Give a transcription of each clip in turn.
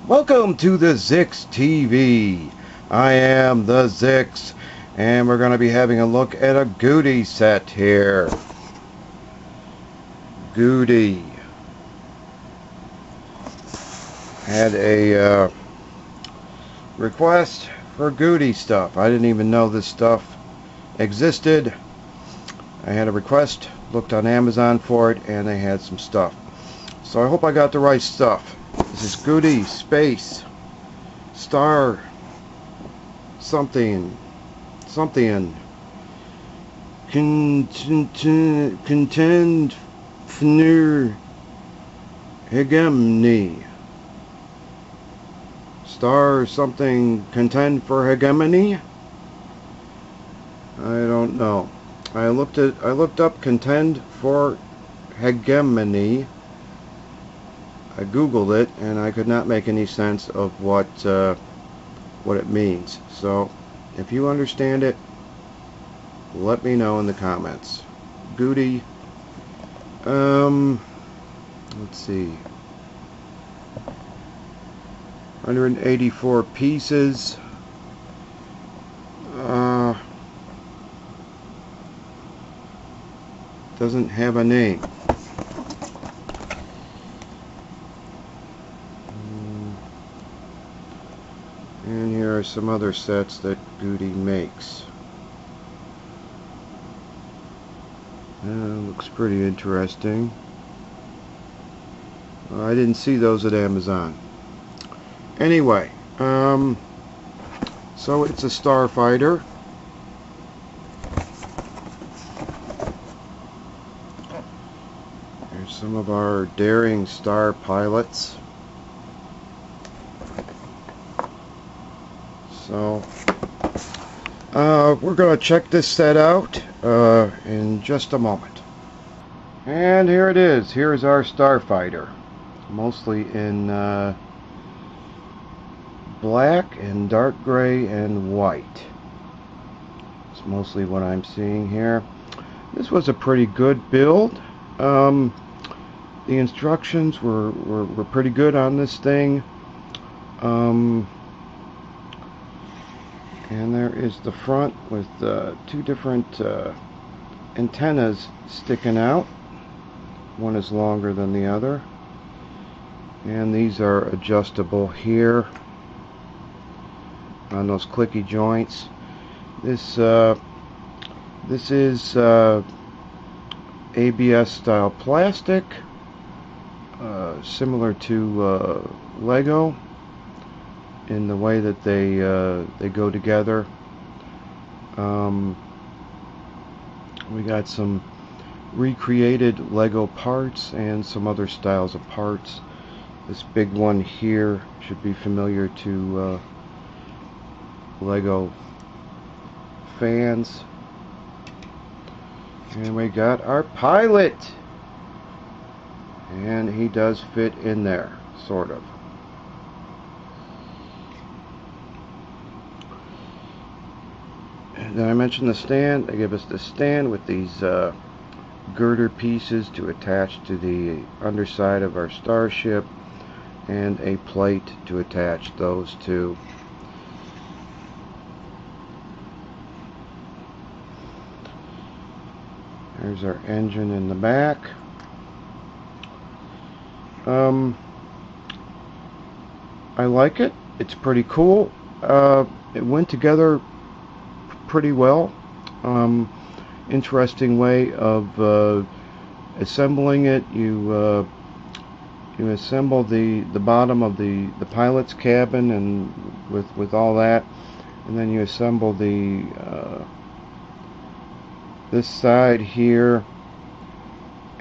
Welcome to the Zix TV. I am the Zix, and we're going to be having a look at a Gudi set here. Gudi had a request for Gudi stuff. I didn't even know this stuff existed. I had a request, looked on Amazon for it, and they had some stuff. So I hope I got the right stuff. This is Gudi Space Star something contend for hegemony. Star something contend for hegemony. I don't know. I looked up contend for hegemony. I googled it and I could not make any sense of what it means. So if you understand it, let me know in the comments. Gudi, let's see, 184 pieces. Doesn't have a name. And here are some other sets that Gudi makes. Looks pretty interesting. I didn't see those at Amazon. Anyway, so it's a Starfighter. Here's some of our daring star pilots. So we're going to check this set out in just a moment. And here it is. Here's our Starfighter, mostly in black and dark gray and white. It's mostly what I'm seeing here. This was a pretty good build. The instructions were pretty good on this thing. And there is the front with two different antennas sticking out. One is longer than the other. And these are adjustable here on those clicky joints. This is ABS style plastic, similar to Lego in the way that they go together. We got some recreated Lego parts and some other styles of parts. This big one here should be familiar to Lego fans. And we got our pilot, and he does fit in there, sort of. Then I mentioned the stand. They give us the stand with these girder pieces to attach to the underside of our starship, and a plate to attach those to. There's our engine in the back. I like it. It's pretty cool. It went together pretty well. Interesting way of assembling it. You assemble the bottom of the pilot's cabin and with all that, and then you assemble the this side here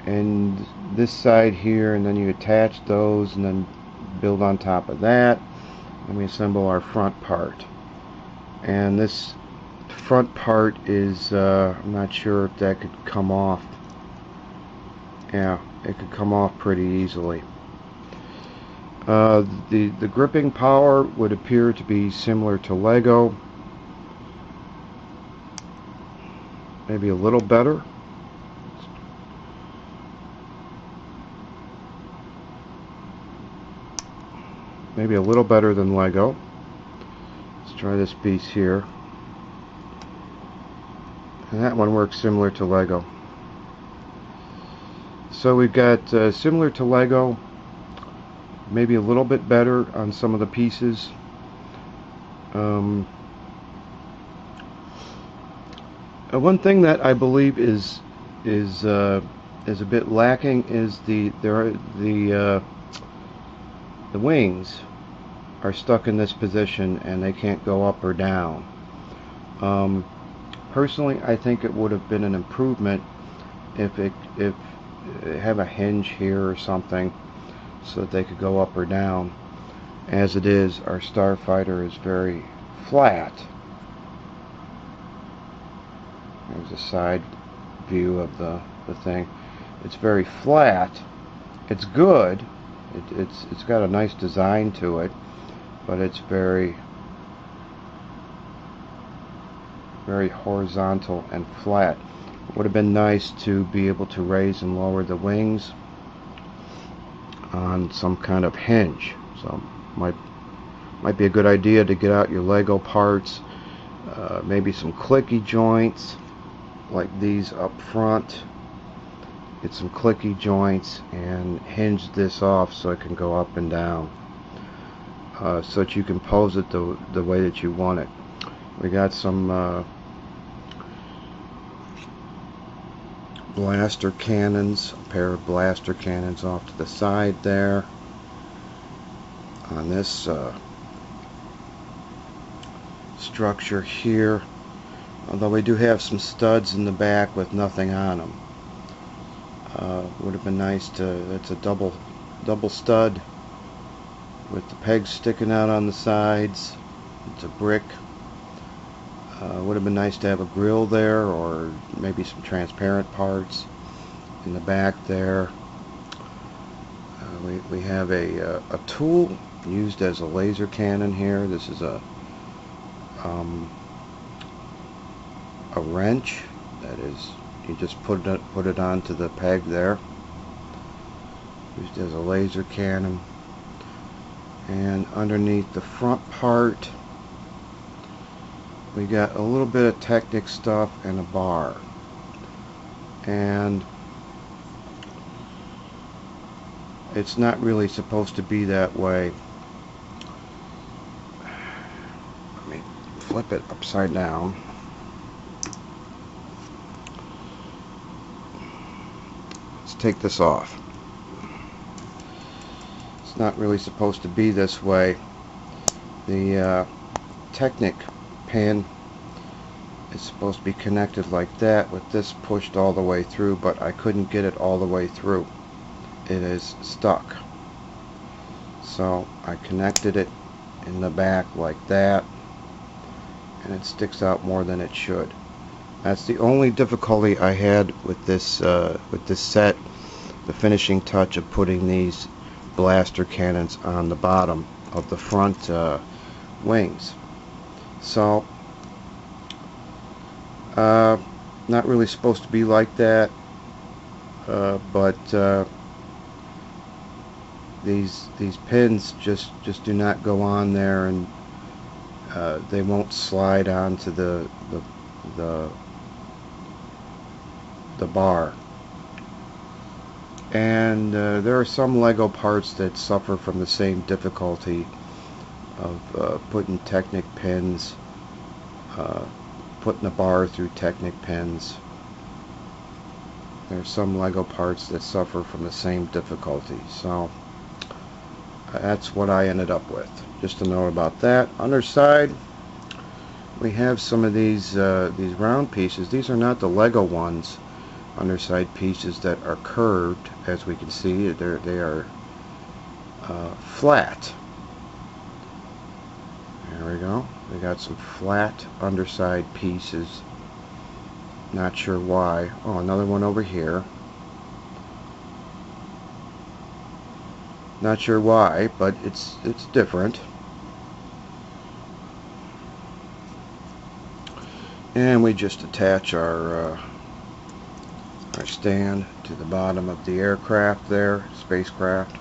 and this side here, and then you attach those and then build on top of that, and we assemble our front part. And this front part is I'm not sure if that could come off. Yeah, it could come off pretty easily. The gripping power would appear to be similar to Lego, maybe a little better. maybe a little better than Lego. Let's try this piece here. And that one works similar to Lego. So we've got similar to Lego, maybe a little bit better on some of the pieces. One thing that I believe is a bit lacking is the wings are stuck in this position and they can't go up or down. Personally, I think it would have been an improvement if it have a hinge here or something so that they could go up or down. As it is, our Starfighter is very flat. There's a side view of the thing. It's very flat. It's good. It's got a nice design to it, but it's very horizontal and flat. It would have been nice to be able to raise and lower the wings on some kind of hinge. So might be a good idea to get out your Lego parts, maybe some clicky joints like these up front. Get some clicky joints and hinge this off so it can go up and down, so that you can pose it the way that you want it. We got some blaster cannons, a pair of blaster cannons off to the side there on this structure here, although we do have some studs in the back with nothing on them. Would have been nice to, it's a double stud with the pegs sticking out on the sides. It's a brick. Would have been nice to have a grill there, or maybe some transparent parts in the back there. We have a tool used as a laser cannon here. This is a wrench that is, you just put it onto the peg there. Used as a laser cannon. And underneath the front part, we got a little bit of Technic stuff and a bar. And it's not really supposed to be that way. Let me flip it upside down. Let's take this off. It's not really supposed to be this way. The Technic pin is supposed to be connected like that, with this pushed all the way through, but I couldn't get it all the way through. It is stuck. So I connected it in the back like that, and it sticks out more than it should. That's the only difficulty I had with this set, the finishing touch of putting these blaster cannons on the bottom of the front wings. So not really supposed to be like that, but these pins just do not go on there, and they won't slide onto the bar. And there are some Lego parts that suffer from the same difficulty of putting Technic pins, putting a bar through Technic pins. There are some Lego parts that suffer from the same difficulty. So that's what I ended up with. Just a note about that. Underside, we have some of these round pieces. These are not the Lego ones. Underside pieces that are curved, as we can see. They are flat. There we go. We got some flat underside pieces. Not sure why. Oh, another one over here. Not sure why, but it's different. And we just attach our stand to the bottom of the aircraft there, spacecraft.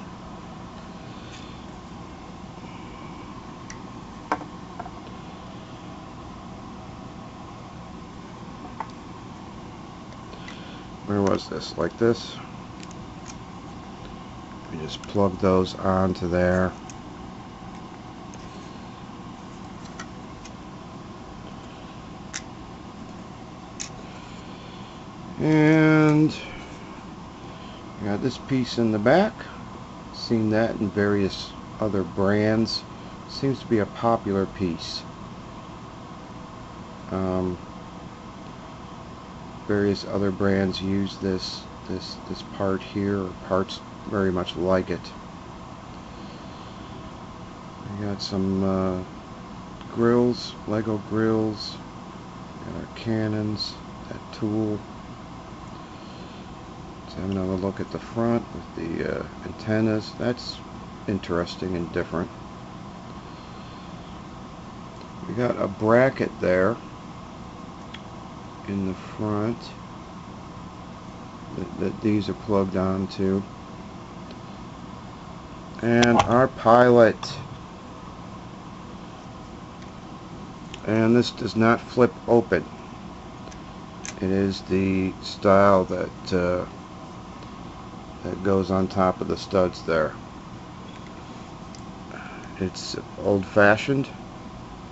where was this? Like this. We just plug those onto there. And we got this piece in the back. Seen that in various other brands. Seems to be a popular piece. Various other brands use this part here, or parts very much like it. We got some grills, Lego grills. We got our cannons, that tool. Let's have another look at the front with the antennas. That's interesting and different. We got a bracket there in the front that these are plugged onto, and our pilot, and this does not flip open. It is the style that that goes on top of the studs there. It's old-fashioned,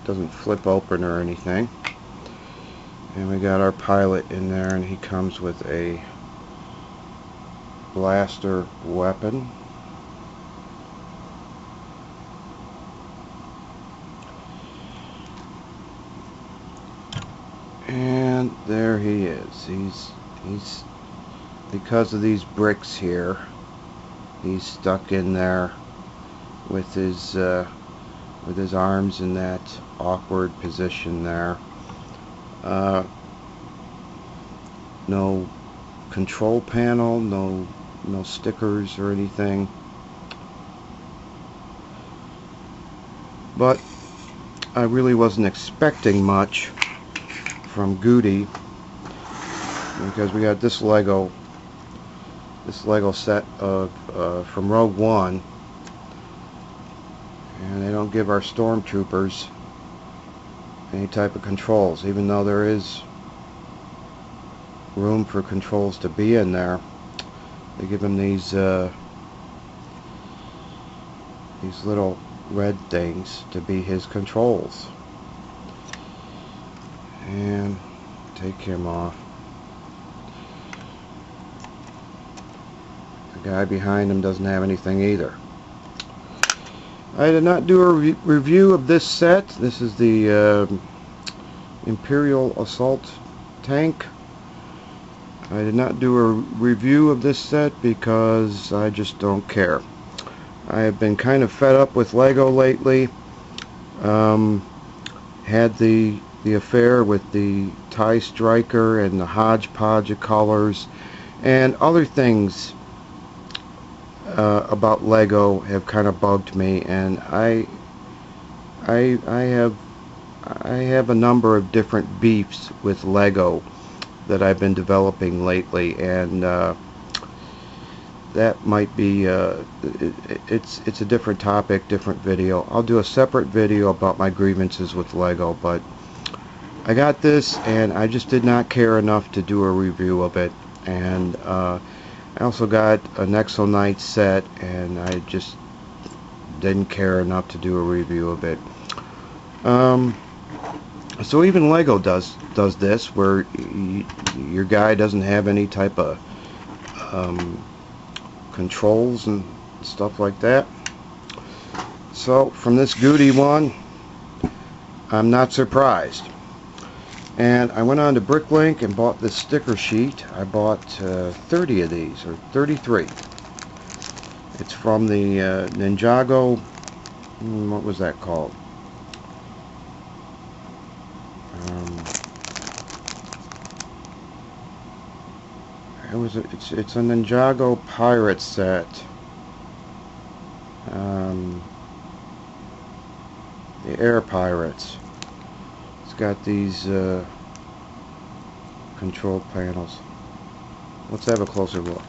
doesn't flip open or anything. And we got our pilot in there, and he comes with a blaster weapon. And there he is. He's because of these bricks here, he's stuck in there with his arms in that awkward position there. No control panel, no stickers or anything. But I really wasn't expecting much from Gudi, because we got this Lego set of from Rogue One, and they don't give our stormtroopers any type of controls, even though there is room for controls to be in there. They give them these little red things to be his controls. And take him off. The guy behind him doesn't have anything either. I did not do a review of this set. This is the Imperial Assault Tank. I did not do a review of this set because I just don't care. I have been kind of fed up with Lego lately. Had the affair with the TIE Striker and the hodgepodge of colors and other things about Lego have kind of bugged me, and I have a number of different beefs with Lego that I've been developing lately, and that might be it's a different topic, different video. I'll do a separate video about my grievances with Lego, but I got this and I just did not care enough to do a review of it. And I also got an Exo Knight set, and I just didn't care enough to do a review of it. So even Lego does this, where your guy doesn't have any type of controls and stuff like that. So from this Gudi one, I'm not surprised. And I went on to Bricklink and bought this sticker sheet. I bought 30 of these, or 33. It's from the Ninjago, what was that called? It's a Ninjago pirate set. The Air Pirates. It's got these control panels. Let's have a closer look.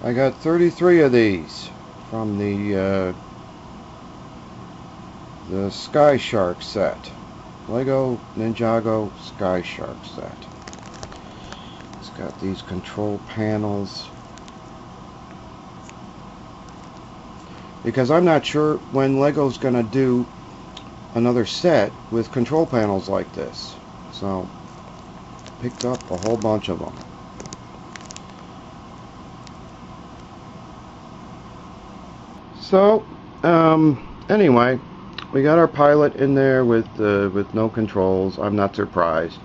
I got 33 of these from the Sky Shark set. Lego Ninjago Sky Shark set. It's Got these control panels. Because I'm not sure when Lego's gonna do another set with control panels like this. So, picked up a whole bunch of them. So, anyway, we got our pilot in there with no controls. I'm not surprised.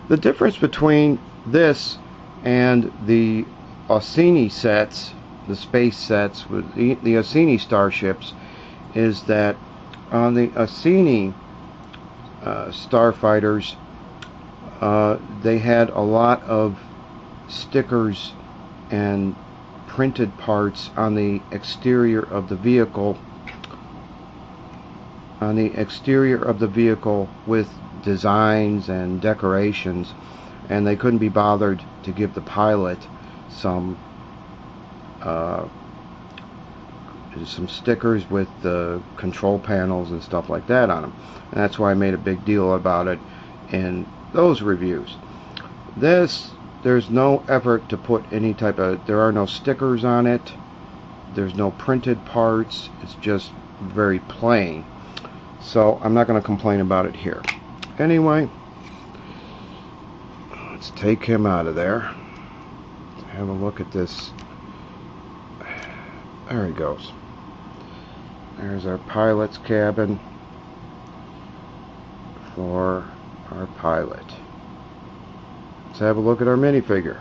The difference between this and the Orsini sets, the space sets with the Orsini starships, is that on the Orsini starfighters, they had a lot of stickers and printed parts on the exterior of the vehicle, with designs and decorations, and they couldn't be bothered to give the pilot some stickers with the control panels and stuff like that on them, and that's why I made a big deal about it in those reviews. There's no effort to put any type of, there are no stickers on it, there's no printed parts, it's just very plain, so I'm not going to complain about it here. Anyway, let's take him out of there. Have a look at this. There he goes. There's our pilot's cabin for our pilot. Let's have a look at our minifigure.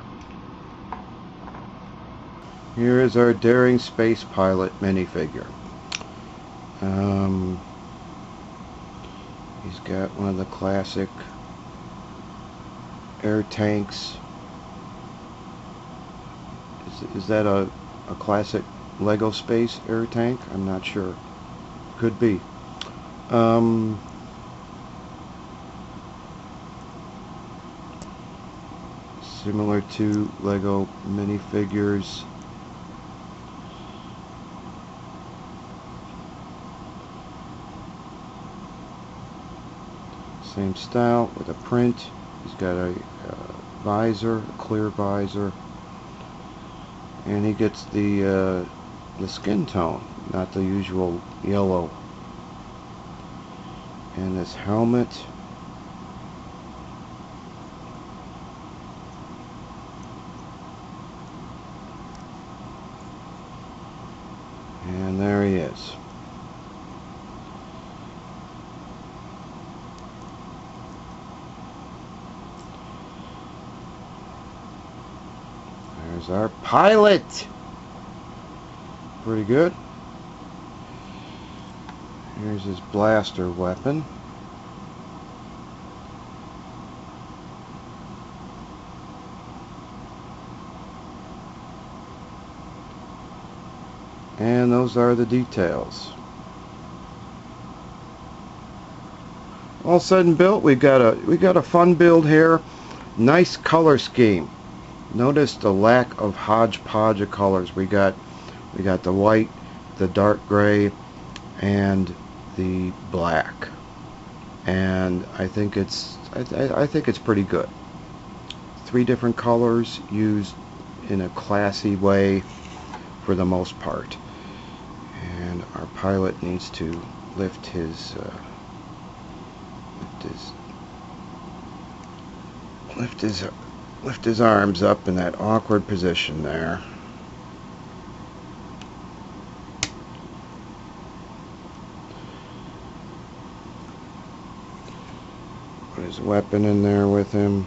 Here is our daring space pilot minifigure. He's got one of the classic air tanks. Is that a classic Lego space air tank? I'm not sure. Could be. Similar to Lego minifigures. Same style with a print. He's got a visor, a clear visor, and he gets the skin tone, not the usual yellow. And this helmet. And there he is. There's our pilot. Pretty good. Here's his blaster weapon. And those are the details. All said and built, we got a fun build here. Nice color scheme. Notice the lack of hodgepodge of colors. We got the white, the dark gray, and the black. And I think it's pretty good. 3 different colors used in a classy way for the most part. And our pilot needs to lift his arms up in that awkward position there. Put his weapon in there with him.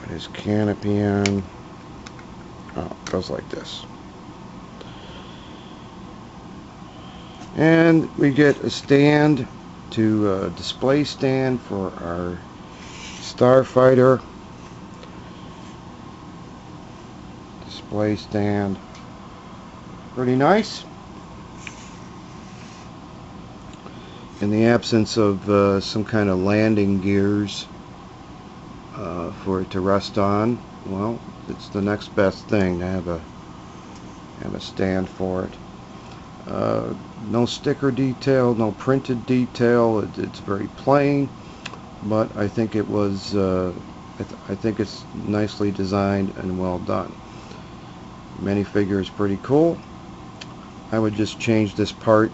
Put his canopy on. Oh, it goes like this. And we get a stand display stand for our Starfighter. Display stand. Pretty nice. In the absence of some kind of landing gears for it to rest on, well, it's the next best thing to have a stand for it. No sticker detail, no printed detail. It's very plain, but I think it was I think it's nicely designed and well done. Minifigure is pretty cool. I would just change this part.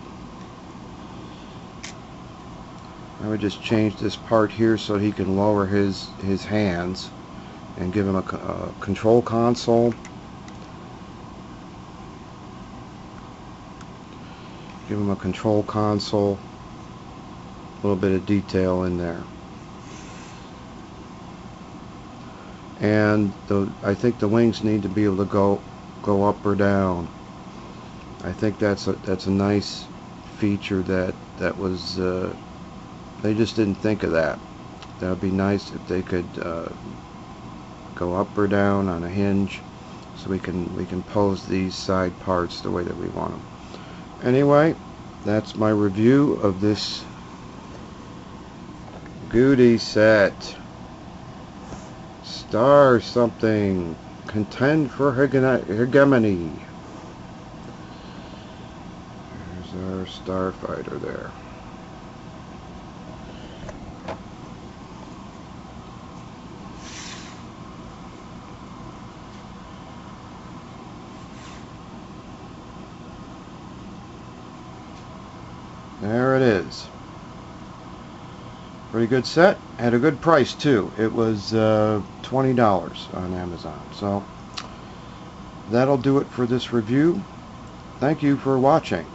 I would just change this part here so he can lower his hands and give him a control console. Give him a control console. A little bit of detail in there. And I think the wings need to be able to go up or down. I think that's a nice feature that was they just didn't think of that. That would be nice if they could go up or down on a hinge, so we can pose these side parts the way that we want them. Anyway, that's my review of this Gudi set. Star something. Contend for hegemony. There's our Starfighter there. There it is. Pretty good set. At a good price too. It was $20 on Amazon. So that'll do it for this review. Thank you for watching.